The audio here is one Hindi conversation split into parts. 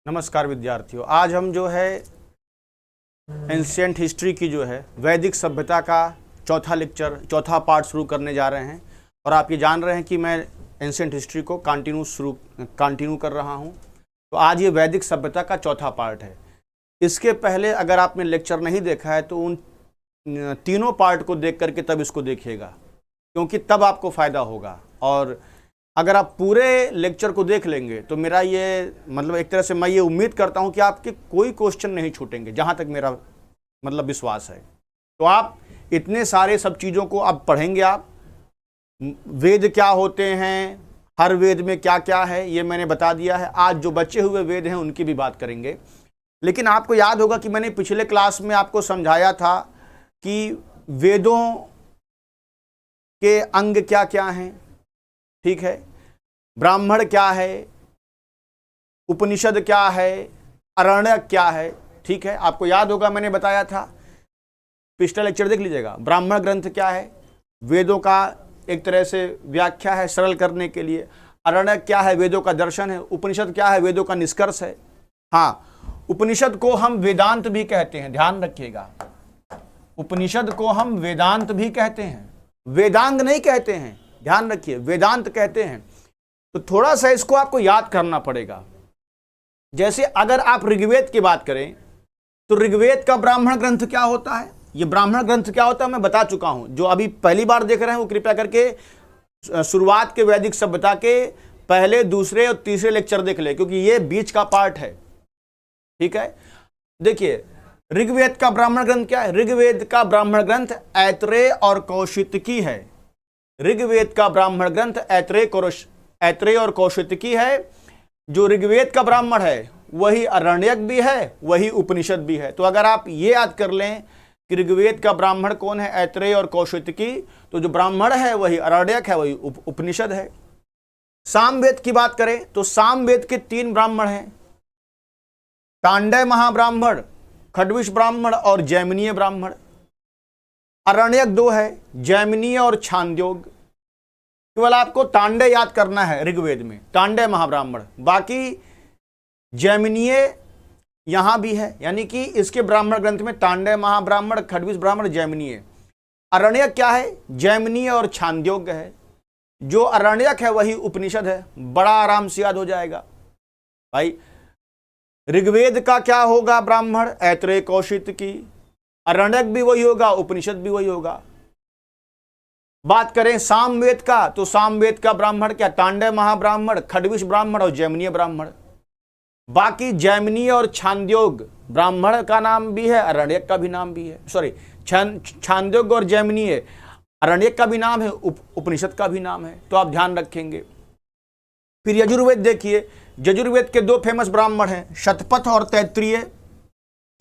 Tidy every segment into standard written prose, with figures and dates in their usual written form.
नमस्कार विद्यार्थियों। आज हम जो है एंशिएंट हिस्ट्री की जो है वैदिक सभ्यता का चौथा पार्ट शुरू करने जा रहे हैं। और आप ये जान रहे हैं कि मैं एंशिएंट हिस्ट्री को कंटिन्यू कर रहा हूँ। तो आज ये वैदिक सभ्यता का चौथा पार्ट है। इसके पहले अगर आपने लेक्चर नहीं देखा है तो उन तीनों पार्ट को देख करके तब इसको देखिएगा, क्योंकि तब आपको फ़ायदा होगा। और अगर आप पूरे लेक्चर को देख लेंगे तो मेरा ये मतलब एक तरह से मैं ये उम्मीद करता हूं कि आपके कोई क्वेश्चन नहीं छूटेंगे, जहां तक मेरा मतलब विश्वास है। तो आप इतने सारे सब चीज़ों को आप पढ़ेंगे। आप वेद क्या होते हैं, हर वेद में क्या क्या है, ये मैंने बता दिया है। आज जो बचे हुए वेद हैं उनकी भी बात करेंगे। लेकिन आपको याद होगा कि मैंने पिछले क्लास में आपको समझाया था कि वेदों के अंग क्या क्या हैं, ठीक है, ब्राह्मण क्या है, उपनिषद क्या है, अरण्यक क्या है, ठीक है। आपको याद होगा मैंने बताया था, पिछला लेक्चर देख लीजिएगा। ब्राह्मण ग्रंथ क्या है, वेदों का एक तरह से व्याख्या है सरल करने के लिए। अरण्यक क्या है, वेदों का दर्शन है। उपनिषद क्या है, वेदों का निष्कर्ष है। हाँ, उपनिषद को हम वेदांत भी कहते हैं, ध्यान रखिएगा। उपनिषद को हम वेदांत भी कहते हैं, वेदांग नहीं कहते हैं, ध्यान रखिए, वेदांत कहते हैं। तो थोड़ा सा इसको आपको याद करना पड़ेगा। जैसे अगर आप ऋग्वेद की बात करें तो ऋग्वेद का ब्राह्मण ग्रंथ क्या होता है, ये ब्राह्मण ग्रंथ क्या होता है मैं बता चुका हूं। जो अभी पहली बार देख रहे हैं वो कृपया करके शुरुआत के वैदिक सभ्यता के पहले, दूसरे और तीसरे लेक्चर देख ले, क्योंकि ये बीच का पार्ट है, ठीक है। देखिए, ऋग्वेद का ब्राह्मण ग्रंथ क्या है। ऋग्वेद का ब्राह्मण ग्रंथ ऐत्रेय और कौशितकी है। ऋग्वेद का ब्राह्मण ग्रंथ ऐत्रेय और कौशितकी है। जो ऋग्वेद का ब्राह्मण है वही अरण्यक भी है, वही उपनिषद भी है। तो अगर आप ये याद कर लें कि ऋग्वेद का ब्राह्मण कौन है, ऐत्रेय और कौशितकी, तो जो ब्राह्मण है वही अरण्यक है, वही उपनिषद है। सामवेद की बात करें तो सामवेद के 3 ब्राह्मण हैं, तांडय महाब्राह्मण, खड्विश ब्राह्मण और जैमिनीय ब्राह्मण। अरण्यक 2 है, जैमिनीय और छांदोग्य। केवल आपको तांडय याद करना है ऋग्वेद में, तांडय महाब्राह्मण। बाकी जैमिनीय यहां भी है, यानी कि इसके ब्राह्मण ग्रंथ में तांडय महाब्राह्मण, खड्विश ब्राह्मण, जैमिनीय। अरण्यक क्या है, जैमिनीय और छांदोग्य है। जो अरण्यक है वही उपनिषद है। बड़ा आराम से याद हो जाएगा भाई। ऋग्वेद का क्या होगा ब्राह्मण, ऐत्रेय कौशितकी। अरण्यक भी वही होगा, उपनिषद भी वही होगा। बात करें सामवेद का तो सामवेद का ब्राह्मण क्या, तांडय महाब्राह्मण, खड्विश ब्राह्मण और जैमिनीय ब्राह्मण। बाकी जैमिनीय और छांदोग्य ब्राह्मण का नाम भी है, अरण्यक का भी नाम भी है। सॉरी, छांदोग्य और जैमिनीय अरण्यक का भी नाम है, उपनिषद का भी नाम है। तो आप ध्यान रखेंगे। फिर यजुर्वेद देखिए, यजुर्वेद के 2 फेमस ब्राह्मण हैं, शतपथ और तैत्तिरीय।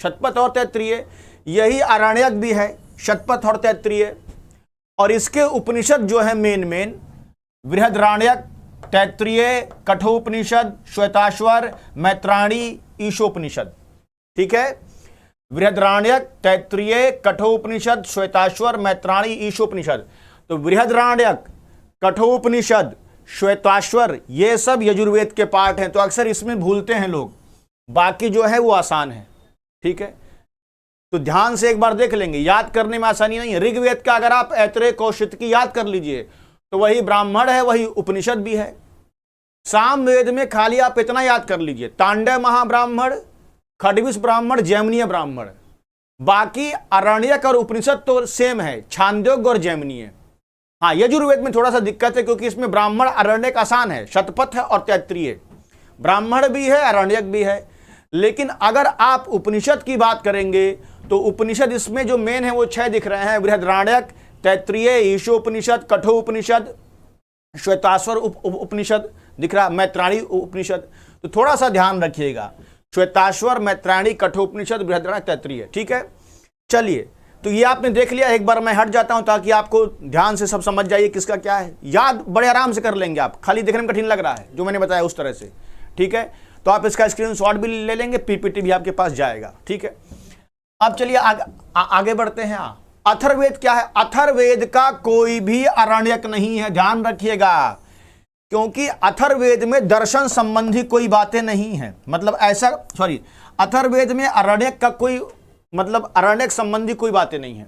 शतपथ और तैत्तिरीय, यही अरण्यक भी है, शतपथ और तैत्तिरीय। और इसके उपनिषद जो है मेन बृहदारण्यक, तैत्तिरीय, कठोपनिषद, श्वेताश्वर, मैत्राणी, ईशोपनिषद, ठीक है। बृहदारण्यक, तैत्तिरीय, कठोपनिषद, श्वेताश्वर, मैत्राणी, ईशोपनिषद। तो बृहदारण्यक, कठोपनिषद, श्वेताश्वर, ये सब यजुर्वेद के पार्ट हैं। तो अक्सर इसमें भूलते हैं लोग, बाकी जो है वो आसान है, ठीक है। तो ध्यान से एक बार देख लेंगे, याद करने में आसानी नहीं है। ऋग्वेद का अगर आप ऐत्रेय कौशितकी याद कर लीजिए तो वही ब्राह्मण है, वही उपनिषद भी है। सामवेद में खाली आप इतना याद कर लीजिए, तांडय महाब्राह्मण, खड्विश ब्राह्मण, जैमिनीय ब्राह्मण। बाकी अरण्यक और उपनिषद तो सेम है, छांदोग्य और जैमिनीय। हाँ, यजुर्वेद में थोड़ा सा दिक्कत है, क्योंकि इसमें ब्राह्मण अरण्यक आसान है, शतपथ है और तैत्तिरीय। ब्राह्मण भी है, अरण्यक भी है। लेकिन अगर आप उपनिषद की बात करेंगे तो उपनिषद इसमें जो मेन है वो 6 दिख रहे हैं, बृहदारण्यक, तैत्तिरीय, ईशोपनिषद, कठोपनिषद, श्वेताश्वर उपनिषद दिख रहा, मैत्राणी उपनिषद। तो थोड़ा सा ध्यान रखिएगा, श्वेताश्वर, मैत्राणी, कठोपनिषद, बृहदारण्यक, तैत्तिरीय, ठीक है। चलिए, तो ये आपने देख लिया। एक बार मैं हट जाता हूं ताकि आपको ध्यान से सब समझ जाइए किसका क्या है। याद बड़े आराम से कर लेंगे आप, खाली देखने में कठिन लग रहा है जो मैंने बताया उस तरह से, ठीक है। तो आप इसका स्क्रीनशॉट भी ले लेंगे, पीपीटी भी आपके पास जाएगा, ठीक है। अब चलिए आगे बढ़ते हैं। अथर्ववेद क्या है। अथर्ववेद का कोई भी अरण्यक नहीं है, ध्यान रखिएगा। क्योंकि अथर्ववेद में दर्शन संबंधी कोई बातें नहीं है, मतलब ऐसा अथर्ववेद में अरण्यक का कोई मतलब अरण्यक संबंधी कोई बातें नहीं है,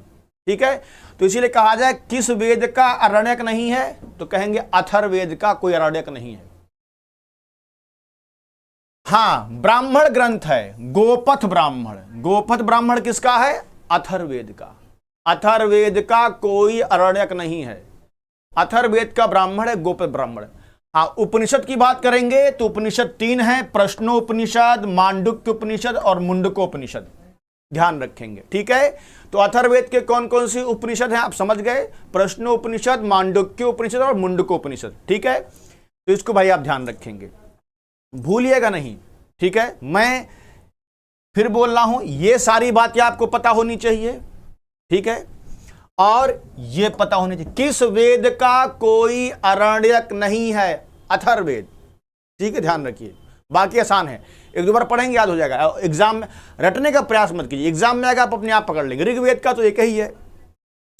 ठीक है। तो इसीलिए कहा जाए किस वेद का अरण्यक नहीं है, तो कहेंगे अथर्ववेद का कोई अरण्यक नहीं है। हां, ब्राह्मण ग्रंथ है गोपथ ब्राह्मण। गोपथ ब्राह्मण किसका है? अथर्ववेद का। अथर्ववेद का कोई अरण्यक नहीं है, अथर्ववेद का ब्राह्मण है गोपथ ब्राह्मण। हाँ, उपनिषद की बात करेंगे तो उपनिषद 3 है, प्रश्नोपनिषद, मांडुक्य उपनिषद और मुंडकोपनिषद, ध्यान रखेंगे, ठीक है। तो अथर्ववेद के कौन कौन सी उपनिषद हैं आप समझ गए? प्रश्नोपनिषद, मांडुक्य उपनिषद और मुंडकोपनिषद, ठीक है। तो इसको भाई आप ध्यान रखेंगे, भूलिएगा नहीं, ठीक है। मैं फिर बोल रहा हूं, ये सारी बातें आपको पता होनी चाहिए, ठीक है। और ये पता होनी चाहिए किस वेद का कोई अरण्यक नहीं है, अथर्ववेद, ठीक है, ध्यान रखिए। बाकी आसान है, एक दो बार पढ़ेंगे याद हो जाएगा। एग्जाम में रटने का प्रयास मत कीजिए, एग्जाम में आएगा आप अपने आप पकड़ लेंगे। ऋग्वेद का तो एक ही है,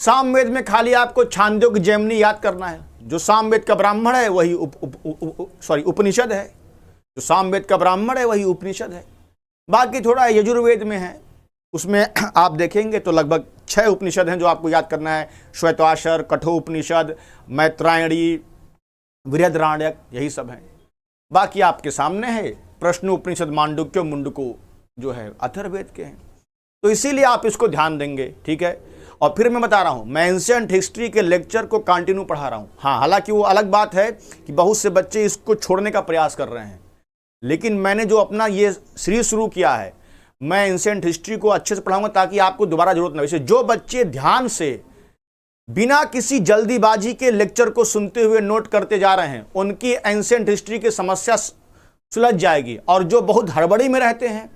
सामवेद में खाली आपको छांदोग्य जैमिनी याद करना है। जो सामवेद का ब्राह्मण है वही उपनिषद है, जो सामवेद का ब्राह्मण है वही उपनिषद है। बाकी थोड़ा यजुर्वेद में है, उसमें आप देखेंगे तो लगभग 6 उपनिषद हैं जो आपको याद करना है। श्वेताश्वर, कठोपनिषद, मैत्रायणी, बृहदारण्यक, यही सब हैं। बाकी आपके सामने है प्रश्नोपनिषद, मांडुक्य, मुंडको जो है अथर्ववेद के हैं। तो इसीलिए आप इसको ध्यान देंगे, ठीक है। और फिर मैं बता रहा हूं, मैं एंशिएंट हिस्ट्री के लेक्चर को कंटिन्यू पढ़ा रहा हूं। हाँ, हालांकि वो अलग बात है कि बहुत से बच्चे इसको छोड़ने का प्रयास कर रहे हैं, लेकिन मैंने जो अपना ये सीरीज शुरू किया है, मैं एंशिएंट हिस्ट्री को अच्छे से पढ़ाऊंगा ताकि आपको दोबारा जरूरत न हो। जो बच्चे ध्यान से बिना किसी जल्दीबाजी के लेक्चर को सुनते हुए नोट करते जा रहे हैं, उनकी एंशिएंट हिस्ट्री की समस्या सुलझ जाएगी। और जो बहुत हड़बड़ी में रहते हैं,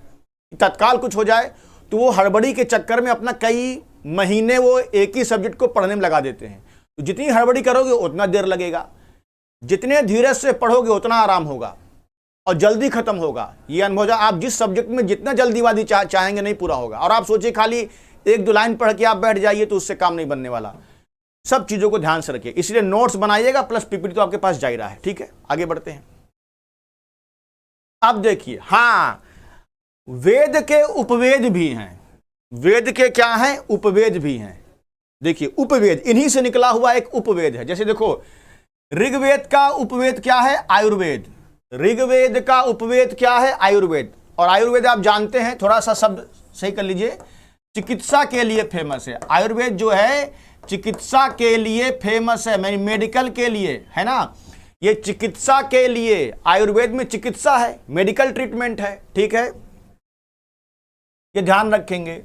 तत्काल कुछ हो जाए, तो वो हड़बड़ी के चक्कर में अपना कई महीने वो एक ही सब्जेक्ट को पढ़ने में लगा देते हैं। तो जितनी हड़बड़ी करोगे उतना देर लगेगा, जितने धीरे से पढ़ोगे उतना आराम होगा और जल्दी खत्म होगा। ये अनुभव, आप जिस सब्जेक्ट में जितना जल्दीबाजी चाहेंगे नहीं पूरा होगा। और आप सोचिए खाली 1-2 लाइन पढ़ के आप बैठ जाइए तो उससे काम नहीं बनने वाला। सब चीजों को ध्यान से रखिए, इसलिए नोट्स बनाइएगा, प्लस पीपीटी तो आपके पास जा ही रहा है, ठीक है। आगे बढ़ते हैं। अब देखिए, हाँ, वेद के उपवेद भी हैं। वेद के क्या हैं? उपवेद भी हैं। देखिए, उपवेद इन्हीं से निकला हुआ एक उपवेद है। जैसे देखो, ऋग्वेद का उपवेद क्या है? आयुर्वेद। ऋग्वेद का उपवेद क्या है? आयुर्वेद। और आयुर्वेद आप जानते हैं, थोड़ा सा शब्द सही कर लीजिए, चिकित्सा के लिए फेमस है। आयुर्वेद जो है चिकित्सा के लिए फेमस है, मेडिकल के लिए, है ना। ये चिकित्सा के लिए, आयुर्वेद में चिकित्सा है, मेडिकल ट्रीटमेंट है, ठीक है, ये ध्यान रखेंगे।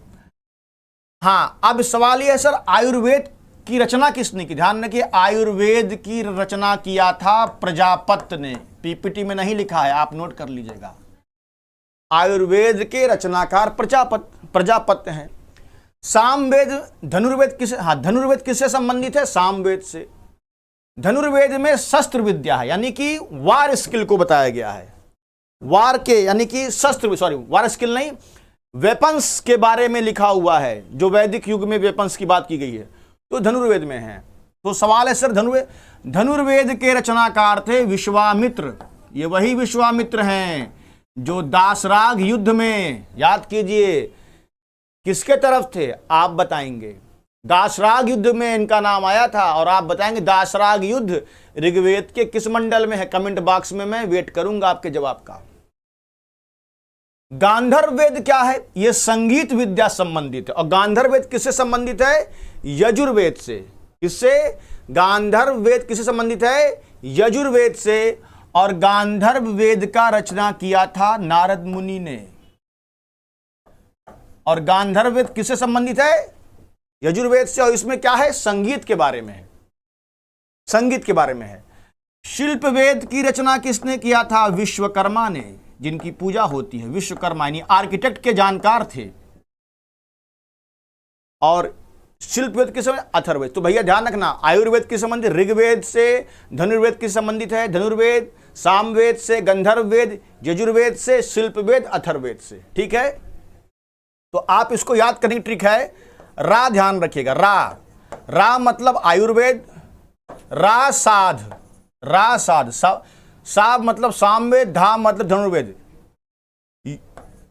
हाँ, अब सवाल ये है सर, आयुर्वेद की रचना किसने की? ध्यान रखिए, आयुर्वेद की रचना किया था प्रजापत्य ने। पीपीटी में नहीं लिखा है, आप नोट कर लीजिएगा। आयुर्वेद के रचनाकार प्रजापत्य हैं। सामवेद, धनुर्वेद किसे? हाँ, धनुर्वेद किससे संबंधित है? सामवेद से। धनुर्वेद में शस्त्र विद्या है, यानी कि वार स्किल को बताया गया है। वार के यानी कि शस्त्र, वार स्किल नहीं, वेपन्स के बारे में लिखा हुआ है। जो वैदिक युग में वेपन्स की बात की गई है तो धनुर्वेद में है। तो सवाल है सर, धनुर्वेद के रचनाकार थे विश्वामित्र। ये वही विश्वामित्र हैं जो दासराग युद्ध में, याद कीजिए, किसके तरफ थे? आप बताएंगे। दासराग युद्ध में इनका नाम आया था। और आप बताएंगे दासराग युद्ध ऋग्वेद के किस मंडल में है? कमेंट बॉक्स में मैं वेट करूंगा आपके जवाब का। गांधर्व वेद क्या है? यह संगीत विद्या संबंधित है। और गांधर्व वेद किससे संबंधित है? यजुर्वेद से। किससे? गांधर्व वेद किससे संबंधित है? यजुर्वेद से। और गांधर्व वेद का रचना किया था नारद मुनि ने। और गांधर्व वेद किससे संबंधित है? यजुर्वेद से। और इसमें क्या है? संगीत के बारे में है, संगीत के बारे में है। शिल्प वेद की रचना किसने किया था? विश्वकर्मा ने, जिनकी पूजा होती है। विश्वकर्मा यानी आर्किटेक्ट के जानकार थे। और शिल्प वेद किस संबंधित? अथर्ववेद। तो भैया ध्यान रखना, आयुर्वेद के संबंधित ऋग्वेद से, धनुर्वेद किस संबंधित है? धनुर्वेद। सामवेद से, गंधर्व वेद, यजुर्वेद से, शिल्प वेद, अथर्ववेद से, ठीक है। तो आप इसको याद करने की ट्रिक है, रा ध्यान रखिएगा। रा मतलब आयुर्वेद, रा साध, रा साध, सा मतलब सामवेद, धा मतलब धनुर्वेद,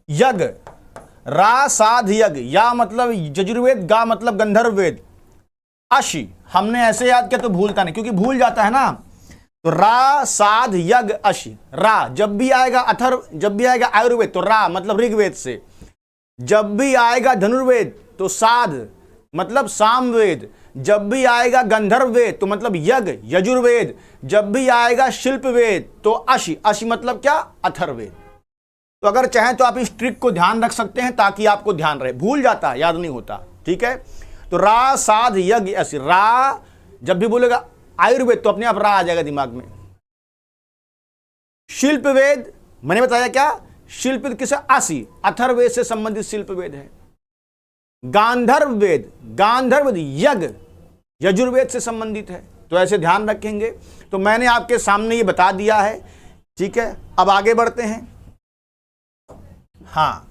यज्ञ, रा साध यज्ञ, या मतलब यजुर्वेद, गा मतलब गंधर्व वेद, अशी हमने ऐसे याद किया तो भूलता नहीं, क्योंकि भूल जाता है ना। तो रा साध यज्ञ अशी, रा जब भी आएगा अथर्व, जब भी आएगा आयुर्वेद तो रा मतलब ऋग्वेद से, जब भी आएगा धनुर्वेद तो साध मतलब सामवेद, जब भी आएगा गंधर्व वेद तो मतलब यज्ञ यजुर्वेद, जब भी आएगा शिल्प वेद तो अशी, अशी मतलब क्या, अथर्ववेद। तो अगर चाहें तो आप इस ट्रिक को ध्यान रख सकते हैं ताकि आपको ध्यान रहे, भूल जाता है, याद नहीं होता, ठीक है। तो रा साध यज्ञ अशी, रा जब भी बोलेगा आयुर्वेद तो अपने आप रा आ जाएगा दिमाग में। शिल्प वेद मैंने बताया क्या, शिल्प किसे, असी, अथर्ववेद से संबंधित शिल्प वेद है। गांधर्व वेद, गांधर्व यज्ञ यजुर्वेद से संबंधित है। तो ऐसे ध्यान रखेंगे। तो मैंने आपके सामने ये बता दिया है, ठीक है। अब आगे बढ़ते हैं। हाँ,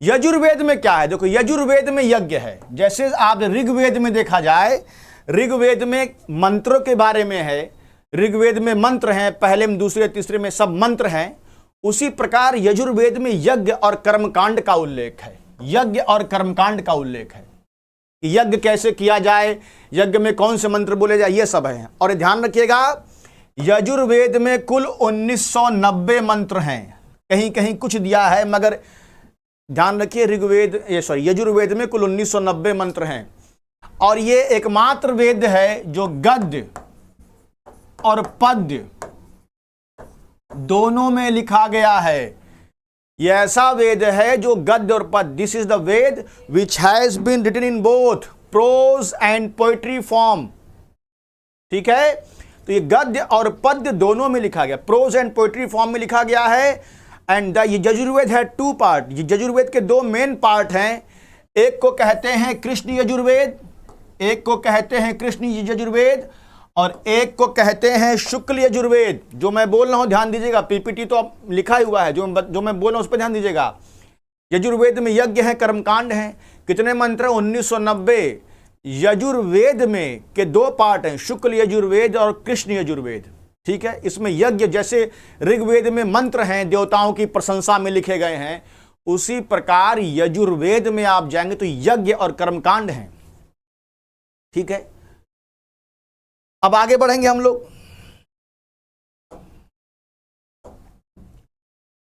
यजुर्वेद में क्या है, देखो यजुर्वेद में यज्ञ है। जैसे आप ऋग्वेद में देखा जाए, ऋग्वेद में मंत्रों के बारे में है, ऋग्वेद में मंत्र हैं, पहले में दूसरे तीसरे में सब मंत्र हैं, उसी प्रकार यजुर्वेद में यज्ञ और कर्मकांड का उल्लेख है। यज्ञ और कर्मकांड का उल्लेख है, यज्ञ कैसे किया जाए, यज्ञ में कौन से मंत्र बोले जाए, ये सब है। और ध्यान रखिएगा, यजुर्वेद में कुल 1990 मंत्र हैं, कहीं कहीं कुछ दिया है, मगर ध्यान रखिए यजुर्वेद में कुल 1990 मंत्र हैं। और ये एकमात्र वेद है जो गद्य और पद्य दोनों में लिखा गया है। यह ऐसा वेद है जो गद्य और पद्य, this is the Veda which has been written in both prose and poetry form, ठीक है। तो ये गद्य और पद्य दोनों में लिखा गया, प्रोज एंड पोएट्री फॉर्म में लिखा गया है। एंड ये यजुर्वेद है 2 पार्ट, यजुर्वेद के 2 मेन पार्ट हैं। एक को कहते हैं कृष्ण यजुर्वेद, एक को कहते हैं कृष्ण यजुर्वेद, और एक को कहते हैं शुक्ल यजुर्वेद। जो मैं बोल रहा हूं ध्यान दीजिएगा, पीपीटी तो अब लिखा ही हुआ है, जो मैं बोल रहा हूं उस पर ध्यान दीजिएगा। यजुर्वेद में यज्ञ है, कर्मकांड है। कितने मंत्र, 1990। यजुर्वेद में के 2 पार्ट हैं, शुक्ल यजुर्वेद और कृष्ण यजुर्वेद, ठीक है। इसमें यज्ञ, जैसे ऋग्वेद में मंत्र हैं देवताओं की प्रशंसा में लिखे गए हैं, उसी प्रकार यजुर्वेद में आप जाएंगे तो यज्ञ और कर्मकांड हैं, ठीक है। अब आगे बढ़ेंगे हम लोग।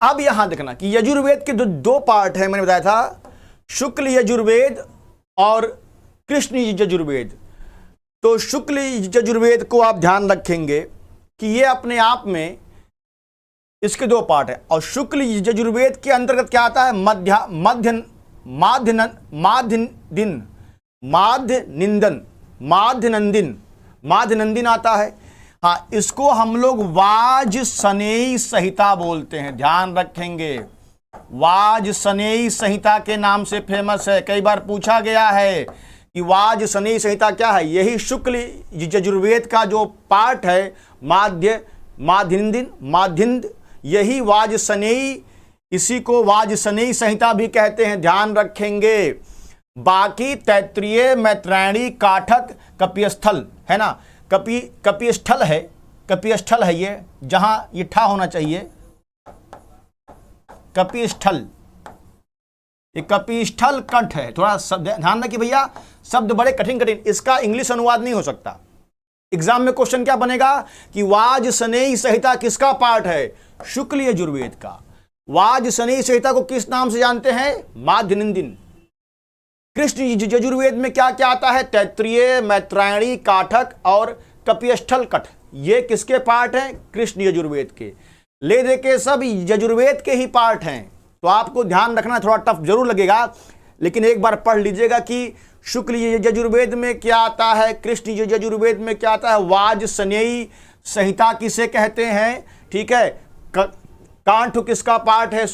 अब यहां देखना कि यजुर्वेद के जो 2 पार्ट है, मैंने बताया था शुक्ल यजुर्वेद और कृष्ण यजुर्वेद। तो शुक्ल यजुर्वेद को आप ध्यान रखेंगे कि ये अपने आप में इसके 2 पार्ट है। और शुक्ल यजुर्वेद के अंतर्गत क्या आता है, माध्यनंदिन आता है। हाँ, इसको हम लोग वाजसनेयी संहिता बोलते हैं, ध्यान रखेंगे। वाजसनेयी संहिता के नाम से फेमस है। कई बार पूछा गया है कि वाजसनेयी संहिता क्या है। यही शुक्ल यजुर्वेद का जो पार्ट है, माध्यिंद, यही वाजसनेयी, इसी को वाजसनेयी संहिता भी कहते हैं, ध्यान रखेंगे। बाकी तैत्तिरीय, मैत्रायणी, काठक, कपिस्थल है ना, कपिस्थल है ये, जहां ये ठा होना चाहिए, कपिस्थल, ये कपिस्थल कंठ है। थोड़ा ध्यान रखिए भैया, शब्द बड़े कठिन, इसका इंग्लिश अनुवाद नहीं हो सकता। एग्जाम में क्वेश्चन क्या बनेगा कि वाजसनेयी संहिता किसका पार्ट है, शुक्ल यजुर्वेद का। वाजसनेयी संहिता को किस नाम से जानते हैं, माध्यनंदिन। कृष्ण यजुर्वेद में क्या क्या आता है, तैत्तिरीय, मैत्रायणी, काठक और कपिस्थल कठ, ये किसके पार्ट हैं, कृष्ण यजुर्वेद के। ले दे के सब यजुर्वेद के ही पार्ट हैं। तो आपको ध्यान रखना, थोड़ा टफ जरूर लगेगा, लेकिन एक बार पढ़ लीजिएगा कि शुक्ल यजुर्वेद में क्या आता है, कृष्ण यजुर्वेद में क्या आता है। वाजसनेयी संहिता किसे कहते हैं, ठीक है। कांठ किसका पार्ट है,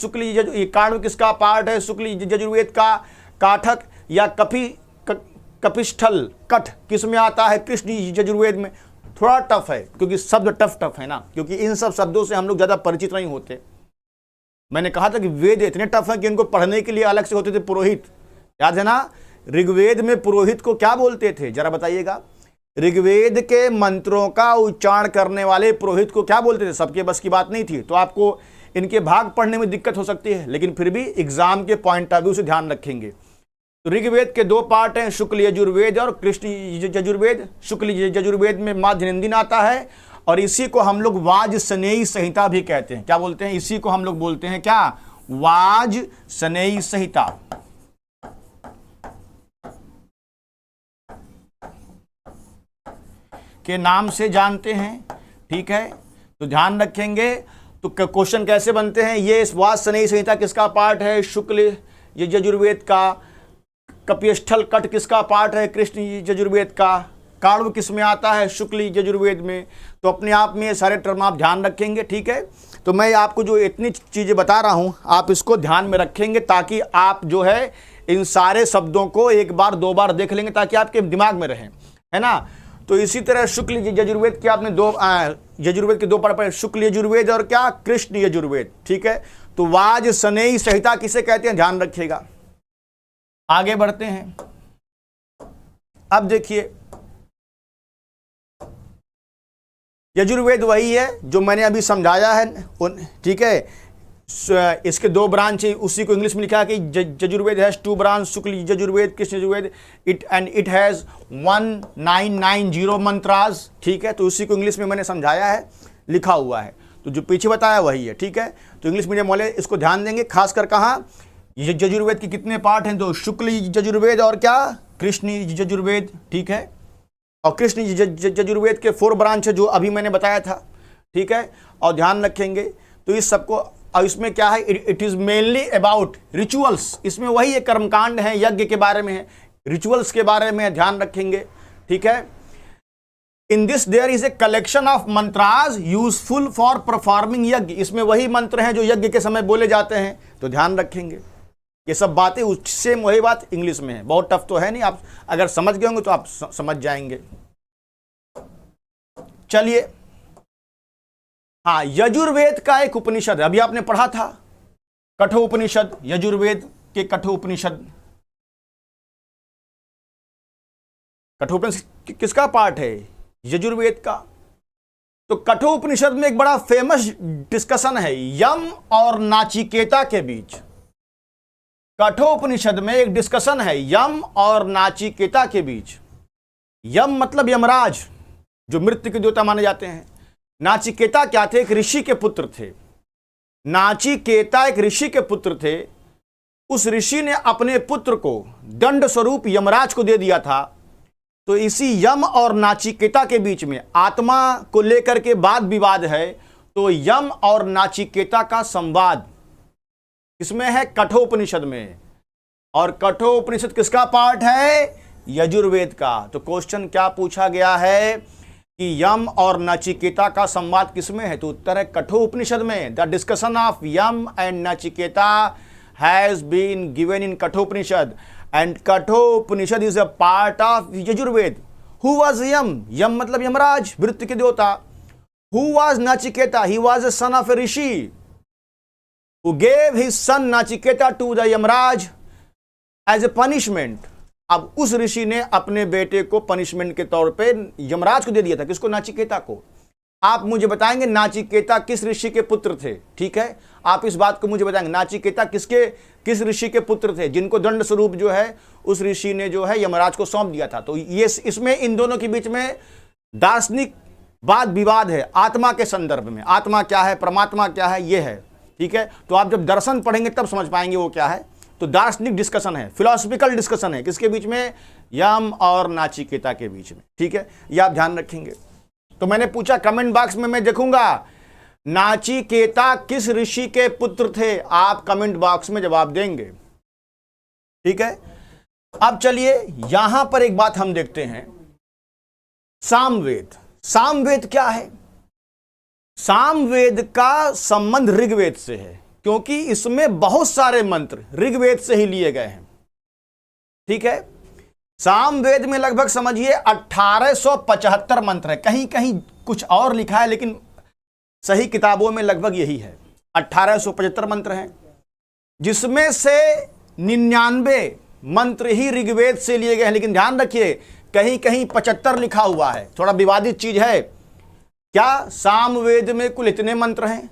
कांठ किसका पार्ट है शुक्ल यजुर्वेद का। काठक या कपिस्थल कठ किस में आता है, कृष्ण यजुर्वेद में। थोड़ा टफ है क्योंकि शब्द टफ है ना, क्योंकि इन सब शब्दों से हम लोग ज्यादा परिचित नहीं होते। मैंने कहा था कि वेद इतने टफ है कि इनको पढ़ने के लिए अलग से होते थे पुरोहित, याद है ना। ऋग्वेद में पुरोहित को क्या बोलते थे, जरा बताइएगा। ऋग्वेद के मंत्रों का उच्चारण करने वाले पुरोहित को क्या बोलते थे? सबके बस की बात नहीं थी, तो आपको इनके भाग पढ़ने में दिक्कत हो सकती है, लेकिन फिर भी एग्जाम के पॉइंट ऑफ व्यू से ध्यान रखेंगे। तो ऋग्वेद के 2 पार्ट हैं, शुक्ल यजुर्वेद और कृष्ण यजुर्वेद। शुक्ल यजुर्वेद में माध्यनिंदिन आता है, और इसी को हम लोग वाजसनेयी संहिता भी कहते हैं। क्या बोलते हैं? इसी को हम लोग बोलते हैं क्या? वाजसनेयी संहिता। के नाम से जानते हैं, ठीक है। तो ध्यान रखेंगे। तो क्वेश्चन कैसे बनते हैं? ये वाजसनेयी संहिता किसका पार्ट है? शुक्ल यजुर्वेद का। कपिस्थल कट किसका पार्ट है? कृष्ण यजुर्वेद का। काण्व किस में आता है? शुक्ल यजुर्वेद में। तो अपने आप में ये सारे टर्म आप ध्यान रखेंगे, ठीक है। तो मैं आपको जो इतनी चीज़ें बता रहा हूँ, आप इसको ध्यान में रखेंगे, ताकि आप जो है इन सारे शब्दों को 1 बार 2 बार देख लेंगे, ताकि आपके दिमाग में रहे, है ना। तो इसी तरह शुक्ल यजुर्वेद के आपने यजुर्वेद के 2 पार्ट पढ़े, शुक्ल यजुर्वेद और क्या? कृष्ण यजुर्वेद, ठीक है। तो वाजसनेयी संहिता किसे कहते हैं? ध्यान रखिएगा। आगे बढ़ते हैं। अब देखिए, यजुर्वेद वही है जो मैंने अभी समझाया है, ठीक है। इसके 2 ब्रांच है, उसी को इंग्लिश में लिखा है कि Yajurveda has 2 branch, Shukla Yajurveda, Krishna Yajurveda. It has 1990 mantras, ठीक है। तो उसी को इंग्लिश में मैंने समझाया है, लिखा हुआ है। तो जो पीछे बताया वही है, ठीक है। तो इंग्लिश मीडियम वाले इसको ध्यान देंगे, खासकर कहाँ? यजुर्वेद के कितने पार्ट हैं? 2, शुक्ल यजुर्वेद और क्या? कृष्ण यजुर्वेद, ठीक है। और कृष्ण यजुर्वेद के 4 ब्रांच है, जो अभी मैंने बताया था, ठीक है। और ध्यान रखेंगे। तो इस सबको, और इसमें क्या है? It is mainly about rituals. इसमें वही एक कर्मकांड है, यज्ञ के बारे में है, रिचुअल्स के बारे में ध्यान रखेंगे, ठीक है। In this there is a collection of mantras useful for performing yajna. इसमें वही मंत्र हैं जो यज्ञ के समय बोले जाते हैं, तो ध्यान रखेंगे। ये सब बातें उससे वही बात इंग्लिश में है, बहुत टफ तो है नहीं। आप अगर समझ गए होंगे तो आप समझ जाएंगे। चलिए, हाँ, यजुर्वेद का एक उपनिषद है, अभी आपने पढ़ा था, कठोपनिषद। यजुर्वेद के कठोपनिषद। कठोपनिषद किसका पार्ट है? यजुर्वेद का। तो कठोपनिषद में एक बड़ा फेमस डिस्कशन है यम और नाचिकेता के बीच। कठोपनिषद में एक डिस्कशन है यम और नाचिकेता के बीच। यम मतलब यमराज, जो मृत्यु के देवता माने जाते हैं। नाचिकेता क्या थे? एक ऋषि के पुत्र थे। नाचिकेता एक ऋषि के पुत्र थे। उस ऋषि ने अपने पुत्र को दंड स्वरूप यमराज को दे दिया था। तो इसी यम और नाचिकेता के बीच में आत्मा को लेकर के वाद विवाद है। तो यम और नाचिकेता का संवाद किसमें है? कठोपनिषद में। और कठोपनिषद किसका पार्ट है? यजुर्वेद का। तो क्वेश्चन क्या पूछा गया है कि यम और नचिकेता का संवाद किसमें है? तो उत्तर है कठोपनिषद में। The discussion of Yama and Nachiketa has been given in Kathopanishad and Kathopanishad is a part of Yajurveda. Who was Yama? Yama मतलब यमराज, मृत्यु के देवता। Who was Nachiketa? He was a son of a rishi who gave his son Nachiketa to the Yamraj as a punishment। अब उस ऋषि ने अपने बेटे को पनिशमेंट के तौर पे यमराज को दे दिया था। किसको? नाचिकेता को। आप मुझे बताएंगे नाचिकेता किस ऋषि के पुत्र थे? ठीक है, आप इस बात को मुझे बताएंगे, नाचिकेता किस ऋषि के पुत्र थे जिनको दंड स्वरूप जो है उस ऋषि ने जो है यमराज को सौंप दिया था। तो ये इसमें इन दोनों के बीच में दार्शनिक वाद विवाद है आत्मा के संदर्भ में। आत्मा क्या है, परमात्मा क्या है, ये है। ठीक है, तो आप जब दर्शन पढ़ेंगे तब समझ पाएंगे वो क्या है। तो दार्शनिक डिस्कशन है, फिलोसफिकल डिस्कशन है, किसके बीच में? यम और नाचिकेता के बीच में। ठीक है, ये आप ध्यान रखेंगे। तो मैंने पूछा कमेंट बॉक्स में, मैं देखूंगा नाचिकेता किस ऋषि के पुत्र थे, आप कमेंट बॉक्स में जवाब देंगे। ठीक है, अब चलिए यहां पर एक बात हम देखते हैं, सामवेद। सामवेद क्या है? सामवेद का संबंध ऋग्वेद से है, क्योंकि इसमें बहुत सारे मंत्र ऋग्वेद से ही लिए गए हैं। ठीक है, सामवेद में लगभग समझिए 1875 मंत्र है। कहीं कहीं कुछ और लिखा है, लेकिन सही किताबों में लगभग यही है, 1875 मंत्र हैं, जिसमें से 99 मंत्र ही ऋग्वेद से लिए गए हैं। लेकिन ध्यान रखिए कहीं कहीं 75 लिखा हुआ है, थोड़ा विवादित चीज है। क्या सामवेद में कुल इतने मंत्र हैं?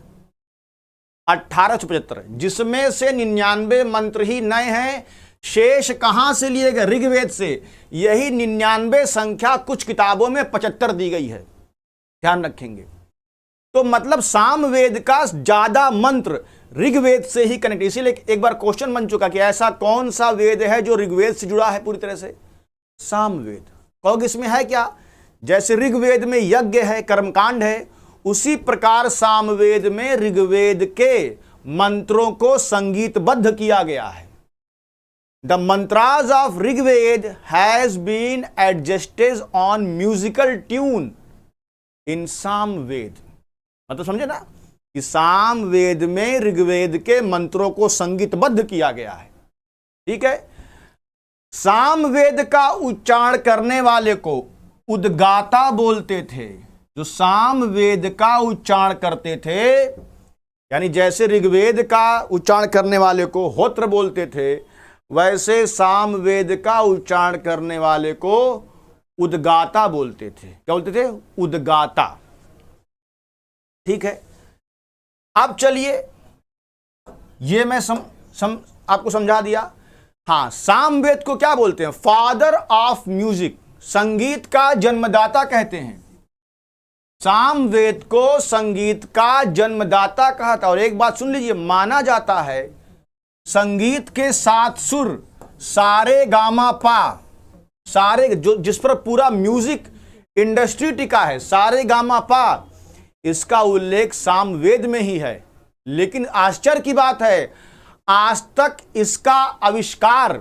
1875, जिसमें से 99 मंत्र ही नए हैं। शेष कहां से लिए गए? ऋग्वेद से। यही 99 संख्या कुछ किताबों में 75 दी गई है, ध्यान रखेंगे। तो मतलब सामवेद का ज्यादा मंत्र ऋग्वेद से ही कनेक्ट। इसीलिए एक बार क्वेश्चन बन चुका कि ऐसा कौन सा वेद है जो ऋग्वेद से जुड़ा है पूरी तरह से? सामवेद। कहोगे इसमें है क्या? जैसे ऋग्वेद में यज्ञ है, कर्मकांड है, उसी प्रकार सामवेद में ऋग्वेद के मंत्रों को संगीतबद्ध किया गया है। The mantras of Rigveda has been adjusted on musical tune in Samaveda. मतलब समझे ना कि सामवेद में ऋग्वेद के मंत्रों को संगीतबद्ध किया गया है। ठीक है। सामवेद का उच्चारण करने वाले को उद्गाता बोलते थे। जो सामवेद का उच्चारण करते थे, यानी जैसे ऋग्वेद का उच्चारण करने वाले को होत्र बोलते थे, वैसे सामवेद का उच्चारण करने वाले को उद्गाता बोलते थे। क्या बोलते थे? उद्गाता। ठीक है। अब चलिए, ये मैं आपको समझा दिया। हाँ, सामवेद को क्या बोलते हैं? फादर ऑफ म्यूजिक, संगीत का जन्मदाता कहते हैं। सामवेद को संगीत का जन्मदाता कहा था। और एक बात सुन लीजिए, माना जाता है संगीत के 7 सुर, सारे गामा पा, सारे जो जिस पर पूरा म्यूजिक इंडस्ट्री टिका है, सारे गामा पा, इसका उल्लेख सामवेद में ही है। लेकिन आश्चर्य की बात है, आज तक इसका आविष्कार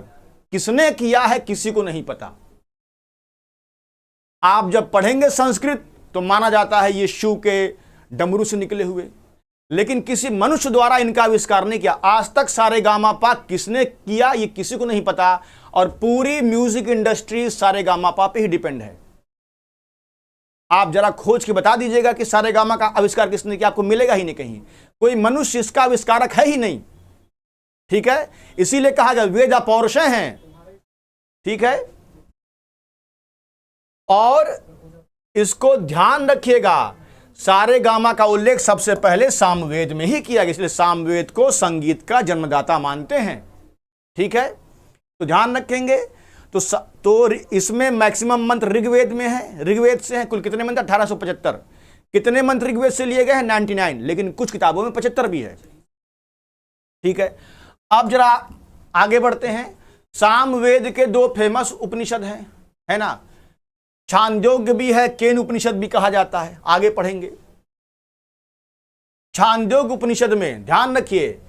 किसने किया है किसी को नहीं पता। आप जब पढ़ेंगे संस्कृत तो माना जाता है ये शिव के डमरू से निकले हुए, लेकिन किसी मनुष्य द्वारा इनका आविष्कार नहीं किया। आज तक सारे गामा पा किसने किया ये किसी को नहीं पता। और पूरी म्यूजिक इंडस्ट्री सारे गामा पा पे ही डिपेंड है। आप जरा खोज के बता दीजिएगा कि सारे गामा का आविष्कार किसने किया, आपको मिलेगा ही नहीं कहीं। कोई मनुष्य इसका आविष्कारक है ही नहीं। ठीक है। इसीलिए कहा गया वेद अपौरुषेय हैं। ठीक है। और इसको ध्यान रखिएगा, सारे गामा का उल्लेख सबसे पहले सामवेद में ही किया गया, इसलिए सामवेद को संगीत का जन्मदाता मानते हैं। ठीक है। तो ध्यान रखेंगे। तो इसमें मैक्सिमम मंत्र ऋग्वेद में है, ऋग्वेद से हैं। कुल कितने मंत्र? 1875। कितने मंत्र ऋग्वेद से लिए गए हैं? 99, लेकिन कुछ किताबों में 75 भी है। ठीक है। अब जरा आगे बढ़ते हैं। सामवेद के 2 फेमस उपनिषद हैं, है ना? छांदोग्य भी है, केन उपनिषद भी कहा जाता है। आगे पढ़ेंगे। छांदोग्य उपनिषद में ध्यान रखिए,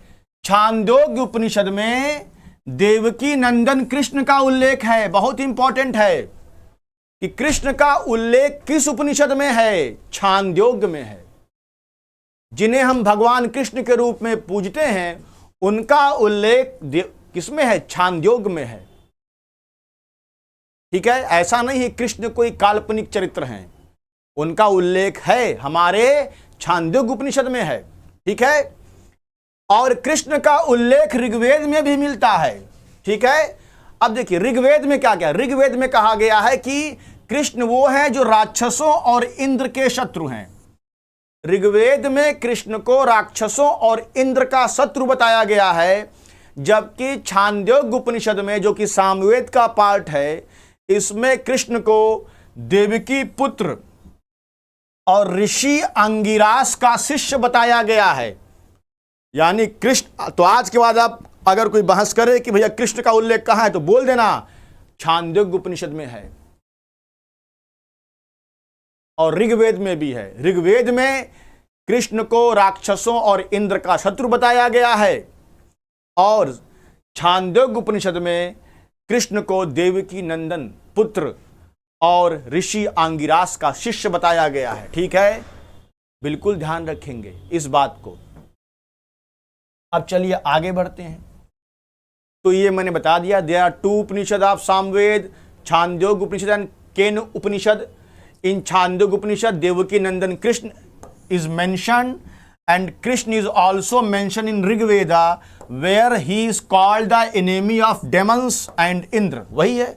छांदोग्य उपनिषद में देवकी नंदन कृष्ण का उल्लेख है। बहुत इंपॉर्टेंट है कि कृष्ण का उल्लेख किस उपनिषद में है? छांदोग्य में है। जिन्हें हम भगवान कृष्ण के रूप में पूजते हैं, उनका उल्लेख किसमें है? छांदोग्य में है। ठीक है। ऐसा नहीं है कृष्ण कोई काल्पनिक चरित्र हैं, उनका उल्लेख है हमारे छांदोग्य उपनिषद में है। ठीक है। और कृष्ण का उल्लेख ऋग्वेद में भी मिलता है। ठीक है। अब देखिए ऋग्वेद में क्या क्या? ऋग्वेद में कहा गया है कि कृष्ण वो हैं जो राक्षसों और इंद्र के शत्रु हैं। ऋग्वेद में कृष्ण को राक्षसों और इंद्र का शत्रु बताया गया है, जबकि छांदोग्य उपनिषद में, जो कि सामवेद का पार्ट है, इसमें कृष्ण को देवकी पुत्र और ऋषि अंगिरास का शिष्य बताया गया है। यानी कृष्ण, तो आज के बाद आप अगर कोई बहस करे कि भैया कृष्ण का उल्लेख कहां है, तो बोल देना छांदोग्य उपनिषद में है और ऋग्वेद में भी है। ऋग्वेद में कृष्ण को राक्षसों और इंद्र का शत्रु बताया गया है और छांदोग्य उपनिषद में कृष्ण को देवकी नंदन पुत्र और ऋषि अंगिरास का शिष्य बताया गया है। ठीक है। बिल्कुल ध्यान रखेंगे इस बात को। अब चलिए आगे बढ़ते हैं। तो ये मैंने बता दिया, there are 2 Upanishad of Samaveda, Chandogya Upanishad and Kena Upanishad. In Chandogya Upanishad Devaki Nandan Krishna is mentioned and Krishna is also mentioned in Rig Veda where he is called the enemy of demons and Indra। वही है